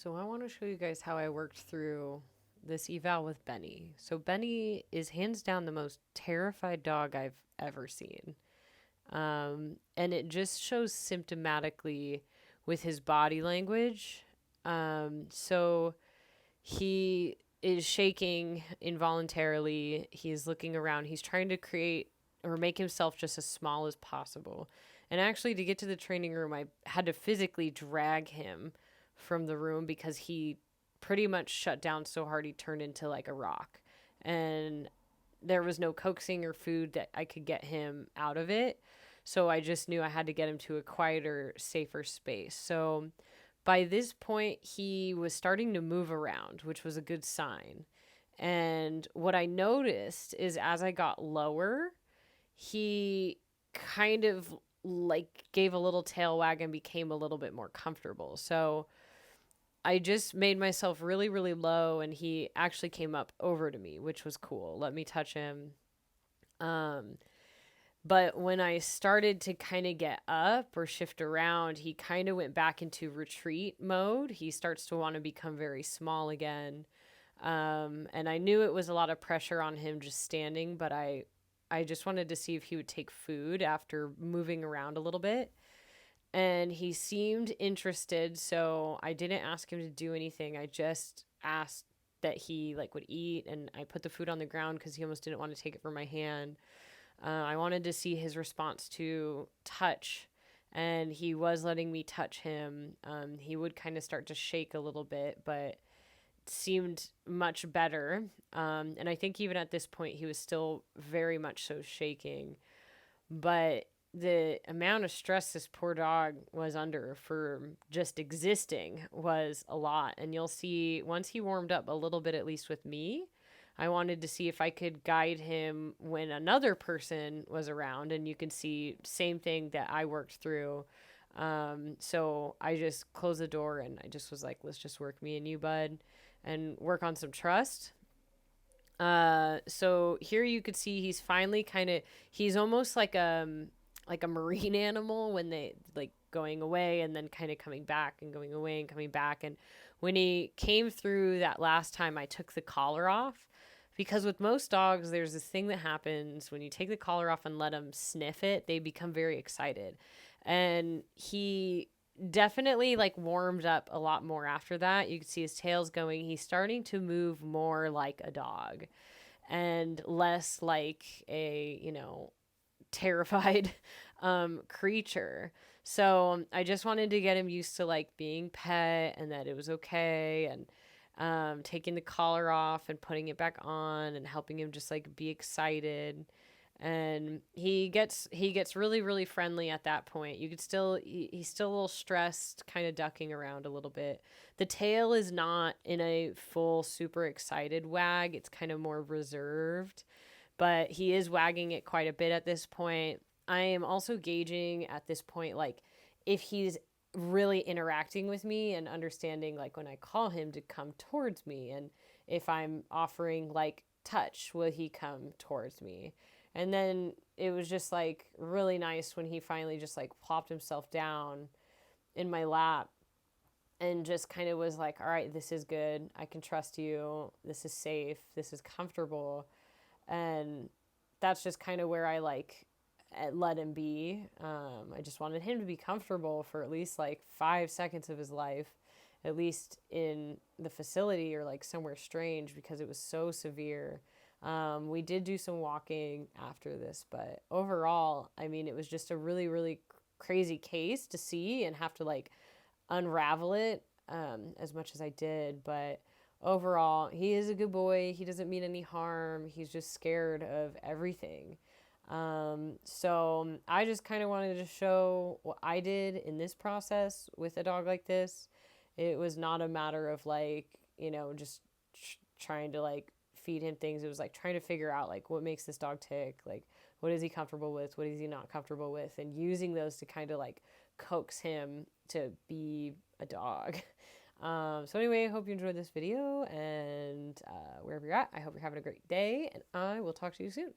So I want to show you guys how I worked through this eval with Benny. So Benny is hands down the most terrified dog I've ever seen. And it just shows symptomatically with his body language. So he is shaking involuntarily. He's looking around. He's trying to create or make himself just as small as possible. And actually, to get to the training room, I had to physically drag him from the room because he pretty much shut down so hard he turned into like a rock. And there was no coaxing or food that I could get him out of it. So I just knew I had to get him to a quieter, safer space. So by this point, he was starting to move around, which was a good sign. And what I noticed is as I got lower, he kind of like gave a little tail wag and became a little bit more comfortable. So I just made myself really, really low, and he actually came up over to me, which was cool. Let me touch him. Um, but when I started to kind of get up or shift around, he kind of went back into retreat mode. He starts to want to become very small again. And I knew it was a lot of pressure on him just standing, but I just wanted to see if he would take food after moving around a little bit. And he seemed interested, so I didn't ask him to do anything. I just asked that he like would eat, and I put the food on the ground because he almost didn't want to take it from my hand. I wanted to see his response to touch, and he was letting me touch him. He would kind of start to shake a little bit, but seemed much better. And I think even at this point, he was still very much so shaking. But the amount of stress this poor dog was under for just existing was a lot. And you'll see once he warmed up a little bit, at least with me, I wanted to see if I could guide him when another person was around. And you can see, same thing that I worked through. So I just closed the door and I just was like, let's just work me and you, bud, and work on some trust. So here you could see he's finally he's almost like a marine animal when they like going away and then kind of coming back and going away and coming back. And when he came through that last time, I took the collar off because with most dogs, there's this thing that happens when you take the collar off and let them sniff it, they become very excited. And he definitely like warmed up a lot more after that. You can see his tail's going. He's starting to move more like a dog and less like a, terrified creature. So I just wanted to get him used to like being pet and that it was okay, and taking the collar off and putting it back on and helping him just like be excited. And he gets really, really friendly at that point. You could still he's still a little stressed, kind of ducking around a little bit. The tail is not in a full super excited wag. It's kind of more reserved, but he is wagging it quite a bit at this point. I am also gauging at this point like if he's really interacting with me and understanding like when I call him to come towards me, and if I'm offering like touch, will he come towards me? And then it was just like really nice when he finally just like plopped himself down in my lap and just kind of was like, all right, this is good. I can trust you. This is safe. This is comfortable. And that's just kind of where I like let him be. I just wanted him to be comfortable for at least like 5 seconds of his life, at least in the facility or like somewhere strange because it was so severe. We did do some walking after this, but overall, I mean, it was just a really, really crazy case to see and have to like unravel it as much as I did. But overall, he is a good boy. He doesn't mean any harm. He's just scared of everything. So I just kind of wanted to show what I did in this process with a dog like this. It was not a matter of like, just trying to like feed him things. It was like trying to figure out like what makes this dog tick, like what is he comfortable with, what is he not comfortable with, and using those to kind of like coax him to be a dog. So anyway, I hope you enjoyed this video, and wherever you're at, I hope you're having a great day, and I will talk to you soon.